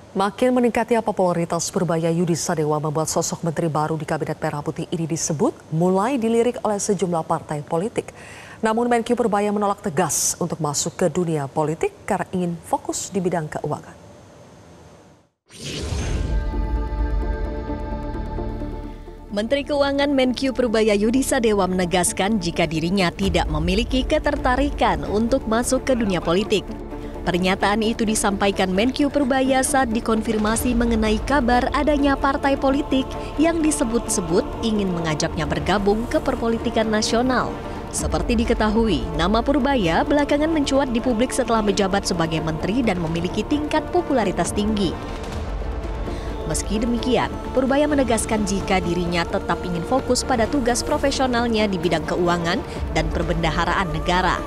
Makin meningkatnya popularitas Purbaya Yudi Sadewa membuat sosok menteri baru di Kabinet Merah Putih ini disebut mulai dilirik oleh sejumlah partai politik. Namun Menkyu Purbaya menolak tegas untuk masuk ke dunia politik karena ingin fokus di bidang keuangan. Menteri Keuangan Menkyu Purbaya Yudi Sadewa menegaskan jika dirinya tidak memiliki ketertarikan untuk masuk ke dunia politik. Pernyataan itu disampaikan Menkyu Purbaya saat dikonfirmasi mengenai kabar adanya partai politik yang disebut-sebut ingin mengajaknya bergabung ke perpolitikan nasional. Seperti diketahui, nama Purbaya belakangan mencuat di publik setelah menjabat sebagai menteri dan memiliki tingkat popularitas tinggi. Meski demikian, Purbaya menegaskan jika dirinya tetap ingin fokus pada tugas profesionalnya di bidang keuangan dan perbendaharaan negara.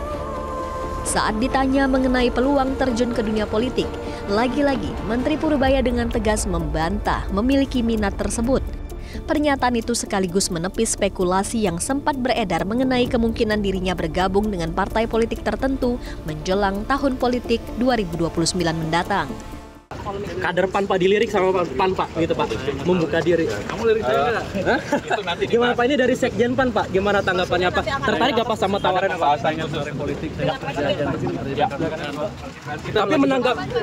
Saat ditanya mengenai peluang terjun ke dunia politik, lagi-lagi Menteri Purbaya dengan tegas membantah memiliki minat tersebut. Pernyataan itu sekaligus menepis spekulasi yang sempat beredar mengenai kemungkinan dirinya bergabung dengan partai politik tertentu menjelang tahun politik 2029 mendatang. Kader PAN Pak dilirik sama PAN Pak gitu Pak, membuka diri. Kamu lirik saya nggak? Itu nanti gimana Pak, ini dari Sekjen PAN Pak, gimana tanggapannya Pak? Tertarik gak Pak sama tawaran apa? Bahasanya sosial politik. Tapi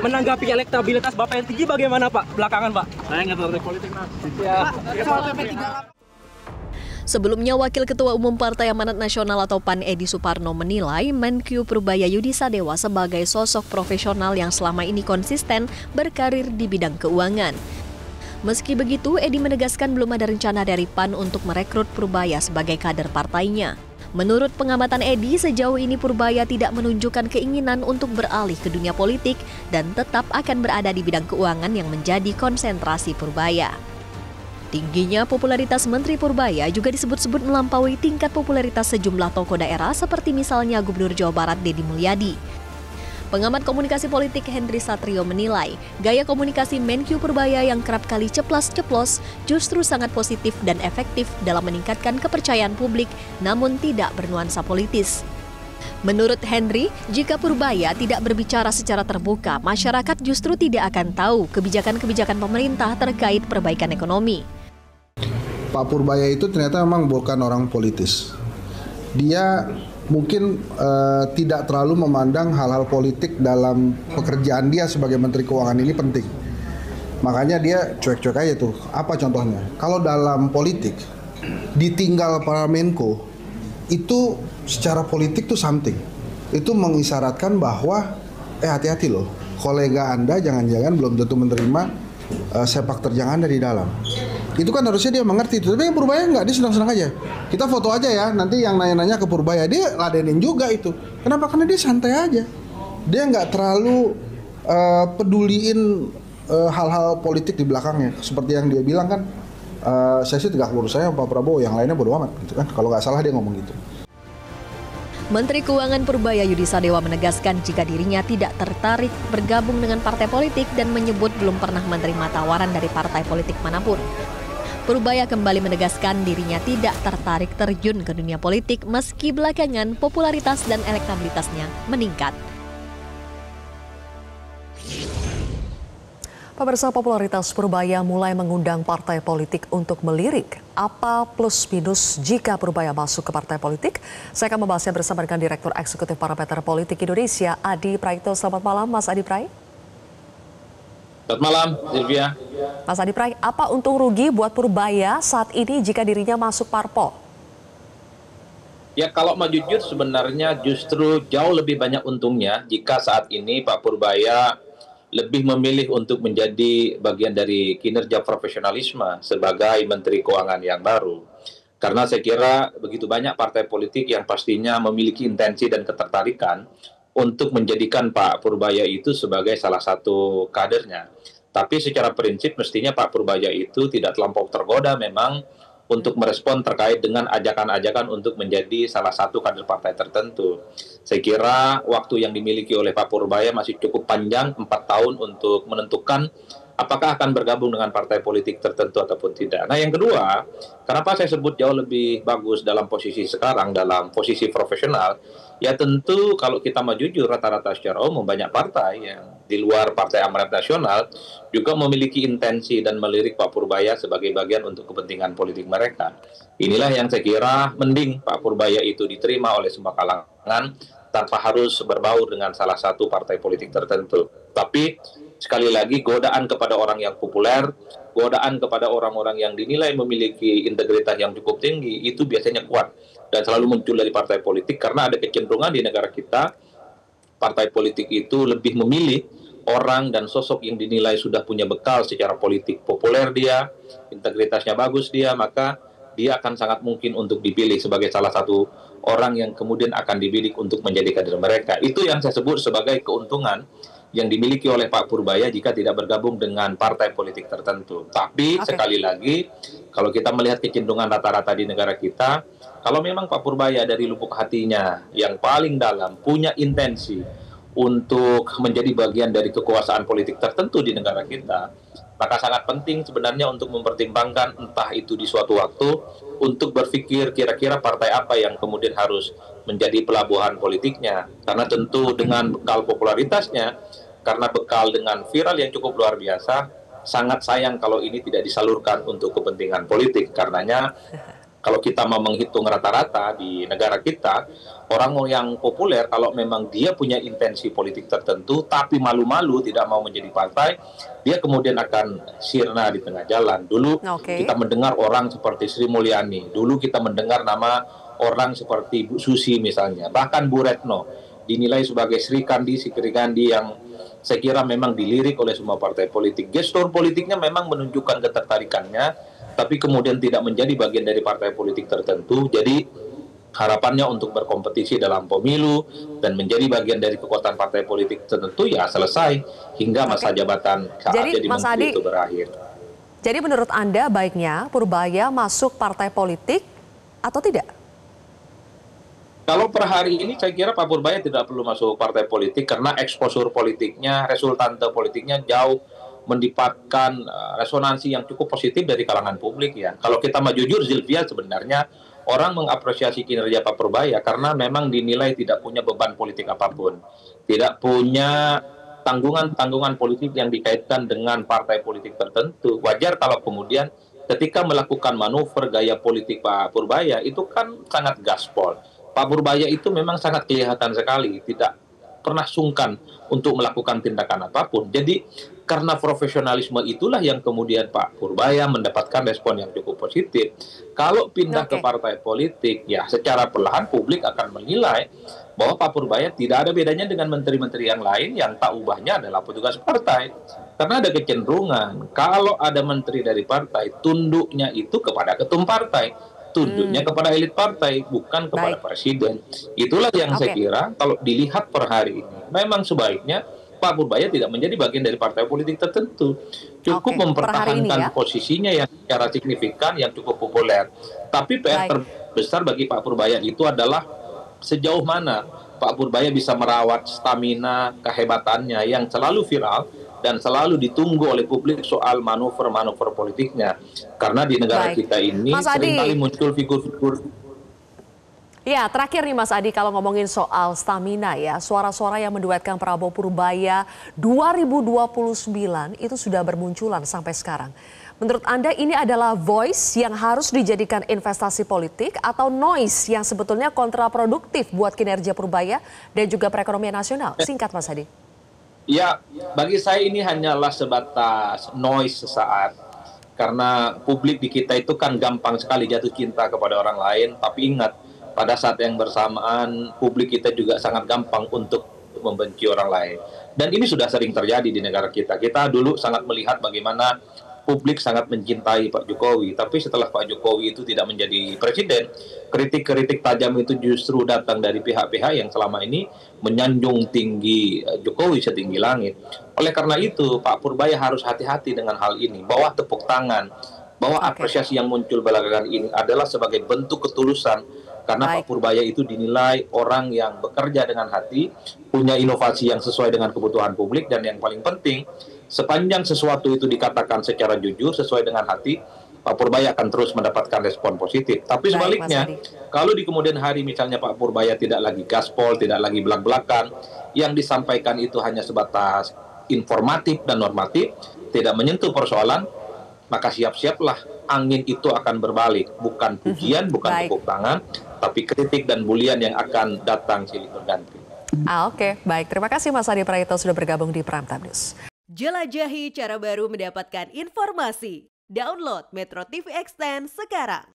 menanggapi elektabilitas Bapak yang tinggi bagaimana Pak belakangan Pak? Saya nggak tertarik politik mas. Sebelumnya, Wakil Ketua Umum Partai Amanat Nasional atau PAN Edi Suparno menilai Menkyu Purbaya Yudi Sadewa sebagai sosok profesional yang selama ini konsisten berkarir di bidang keuangan. Meski begitu, Edi menegaskan belum ada rencana dari PAN untuk merekrut Purbaya sebagai kader partainya. Menurut pengamatan Edi, sejauh ini Purbaya tidak menunjukkan keinginan untuk beralih ke dunia politik dan tetap akan berada di bidang keuangan yang menjadi konsentrasi Purbaya. Tingginya popularitas Menteri Purbaya juga disebut-sebut melampaui tingkat popularitas sejumlah tokoh daerah seperti misalnya Gubernur Jawa Barat Deddy Mulyadi. Pengamat komunikasi politik Hendri Satrio menilai, gaya komunikasi Menkyu Purbaya yang kerap kali ceplas-ceplos justru sangat positif dan efektif dalam meningkatkan kepercayaan publik, namun tidak bernuansa politis. Menurut Hendri, jika Purbaya tidak berbicara secara terbuka, masyarakat justru tidak akan tahu kebijakan-kebijakan pemerintah terkait perbaikan ekonomi. Pak Purbaya itu ternyata memang bukan orang politis. Dia mungkin tidak terlalu memandang hal-hal politik dalam pekerjaan dia sebagai Menteri Keuangan ini penting. Makanya dia cuek-cuek aja tuh. Apa contohnya? Kalau dalam politik, ditinggal para Menko, itu secara politik tuh something. Itu mengisyaratkan bahwa hati-hati loh, kolega Anda jangan-jangan belum tentu menerima sepak terjang Anda di dalam. Itu kan harusnya dia mengerti itu. Tapi yang Purbaya enggak, dia senang-senang aja. Kita foto aja ya, nanti yang nanya-nanya ke Purbaya, dia ladenin juga itu. Kenapa? Karena dia santai aja. Dia nggak terlalu peduliin hal-hal politik di belakangnya. Seperti yang dia bilang kan, saya sih tegak lurus saya Pak Prabowo, yang lainnya bodo amat gitu kan. Kalau nggak salah dia ngomong gitu. Menteri Keuangan Purbaya Yudi Sadewa menegaskan jika dirinya tidak tertarik bergabung dengan partai politik dan menyebut belum pernah menerima tawaran dari partai politik manapun. Purbaya kembali menegaskan dirinya tidak tertarik terjun ke dunia politik meski belakangan popularitas dan elektabilitasnya meningkat. Pemirsa, popularitas Purbaya mulai mengundang partai politik untuk melirik. Apa plus minus jika Purbaya masuk ke partai politik? Saya akan membahasnya bersama dengan Direktur Eksekutif Parameter Politik Indonesia, Adi Praitno. Selamat malam, Mas Adi Prai. Selamat malam, Silvia. Mas Adi Prai, apa untung rugi buat Purbaya saat ini jika dirinya masuk parpol? Ya, kalau mau jujur sebenarnya justru jauh lebih banyak untungnya jika saat ini Pak Purbaya lebih memilih untuk menjadi bagian dari kinerja profesionalisme sebagai Menteri Keuangan yang baru. Karena saya kira begitu banyak partai politik yang pastinya memiliki intensi dan ketertarikan untuk menjadikan Pak Purbaya itu sebagai salah satu kadernya. Tapi secara prinsip mestinya Pak Purbaya itu tidak terlampau tergoda memang untuk merespon terkait dengan ajakan-ajakan untuk menjadi salah satu kader partai tertentu. Saya kira waktu yang dimiliki oleh Pak Purbaya masih cukup panjang, 4 tahun untuk menentukan apakah akan bergabung dengan partai politik tertentu ataupun tidak. Nah, yang kedua, kenapa saya sebut jauh lebih bagus dalam posisi sekarang, dalam posisi profesional, Ya tentu kalau kita mau jujur rata-rata secara umum banyak partai yang di luar Partai Amanat Nasional juga memiliki intensi dan melirik Pak Purbaya sebagai bagian untuk kepentingan politik mereka. Inilah yang saya kira mending Pak Purbaya itu diterima oleh semua kalangan tanpa harus berbaur dengan salah satu partai politik tertentu. Tapi sekali lagi godaan kepada orang yang populer, godaan kepada orang-orang yang dinilai memiliki integritas yang cukup tinggi itu biasanya kuat dan selalu muncul dari partai politik karena ada kecenderungan di negara kita partai politik itu lebih memilih orang dan sosok yang dinilai sudah punya bekal secara politik populer dia, integritasnya bagus dia, maka dia akan sangat mungkin untuk dipilih sebagai salah satu orang yang kemudian akan dibidik untuk menjadi kader mereka. Itu yang saya sebut sebagai keuntungan yang dimiliki oleh Pak Purbaya jika tidak bergabung dengan partai politik tertentu. Tapi sekali lagi, kalau kita melihat kecenderungan rata-rata di negara kita, kalau memang Pak Purbaya dari lubuk hatinya yang paling dalam punya intensi untuk menjadi bagian dari kekuasaan politik tertentu di negara kita, maka sangat penting sebenarnya untuk mempertimbangkan entah itu di suatu waktu untuk berpikir kira-kira partai apa yang kemudian harus menjadi pelabuhan politiknya. Karena tentu dengan bekal popularitasnya, karena bekal dengan viral yang cukup luar biasa, sangat sayang kalau ini tidak disalurkan untuk kepentingan politik. Karenanya kalau kita mau menghitung rata-rata di negara kita, orang yang populer kalau memang dia punya intensi politik tertentu, tapi malu-malu tidak mau menjadi partai, dia kemudian akan sirna di tengah jalan. Dulu kita mendengar orang seperti Sri Mulyani, dulu kita mendengar nama orang seperti Bu Susi misalnya, bahkan Bu Retno, dinilai sebagai Sri Kandi yang saya kira memang dilirik oleh semua partai politik. Gestur politiknya memang menunjukkan ketertarikannya, tapi kemudian tidak menjadi bagian dari partai politik tertentu. Jadi harapannya untuk berkompetisi dalam pemilu dan menjadi bagian dari kekuatan partai politik tertentu ya selesai hingga masa jabatan saat jadi menteri itu berakhir. Jadi menurut Anda baiknya Purbaya masuk partai politik atau tidak? Kalau per hari ini saya kira Pak Purbaya tidak perlu masuk partai politik karena eksposur politiknya, resultante politiknya jauh mendapatkan resonansi yang cukup positif dari kalangan publik ya. Kalau kita mau jujur Zilvia, sebenarnya orang mengapresiasi kinerja Pak Purbaya karena memang dinilai tidak punya beban politik apapun. Tidak punya tanggungan-tanggungan politik yang dikaitkan dengan partai politik tertentu. Wajar kalau kemudian ketika melakukan manuver gaya politik Pak Purbaya itu kan sangat gaspol. Pak Purbaya itu memang sangat kelihatan sekali, tidak pernah sungkan untuk melakukan tindakan apapun. Jadi karena profesionalisme itulah yang kemudian Pak Purbaya mendapatkan respon yang cukup positif. Kalau pindah ke partai politik, ya secara perlahan publik akan menilai bahwa Pak Purbaya tidak ada bedanya dengan menteri-menteri yang lain yang tak ubahnya adalah petugas partai. Karena ada kecenderungan, kalau ada menteri dari partai, tunduknya itu kepada ketum partai. Tunduknya kepada elit partai, bukan kepada presiden. Itulah yang saya kira kalau dilihat per hari ini, memang sebaiknya Pak Purbaya tidak menjadi bagian dari partai politik tertentu. Cukup mempertahankan posisinya yang secara signifikan, yang cukup populer. Tapi PR terbesar bagi Pak Purbaya itu adalah sejauh mana Pak Purbaya bisa merawat stamina kehebatannya yang selalu viral dan selalu ditunggu oleh publik soal manuver-manuver politiknya. Karena di negara kita ini seringkali muncul figur-figur. Ya, terakhir nih Mas Adi, kalau ngomongin soal stamina ya, suara-suara yang menduetkan Prabowo Purbaya 2029 itu sudah bermunculan sampai sekarang. Menurut Anda ini adalah voice yang harus dijadikan investasi politik atau noise yang sebetulnya kontraproduktif buat kinerja Purbaya dan juga perekonomian nasional? Singkat Mas Adi. Ya, bagi saya ini hanyalah sebatas noise sesaat. Karena publik di kita itu kan gampang sekali jatuh cinta kepada orang lain. Tapi ingat, pada saat yang bersamaan, publik kita juga sangat gampang untuk membenci orang lain. Dan ini sudah sering terjadi di negara kita. Kita dulu sangat melihat bagaimana publik sangat mencintai Pak Jokowi. Tapi setelah Pak Jokowi itu tidak menjadi presiden, kritik-kritik tajam itu justru datang dari pihak-pihak yang selama ini menyanjung tinggi Jokowi setinggi langit. Oleh karena itu, Pak Purbaya harus hati-hati dengan hal ini. Bahwa tepuk tangan, bahwa apresiasi yang muncul belakangan ini adalah sebagai bentuk ketulusan. Karena Pak Purbaya itu dinilai orang yang bekerja dengan hati, punya inovasi yang sesuai dengan kebutuhan publik, dan yang paling penting, sepanjang sesuatu itu dikatakan secara jujur, sesuai dengan hati, Pak Purbaya akan terus mendapatkan respon positif. Tapi Baik, sebaliknya, Mas Adi. kalau di kemudian hari misalnya Pak Purbaya tidak lagi gaspol, tidak lagi belak-belakan, yang disampaikan itu hanya sebatas informatif dan normatif, tidak menyentuh persoalan, maka siap-siaplah angin itu akan berbalik. Bukan pujian, bukan Baik. tepuk tangan, tapi kritik dan bulian yang akan datang silih berganti. Oke, baik. Terima kasih Mas Adi Praetno sudah bergabung di Prime Time News. Jelajahi cara baru mendapatkan informasi. Download Metro TV Extend sekarang.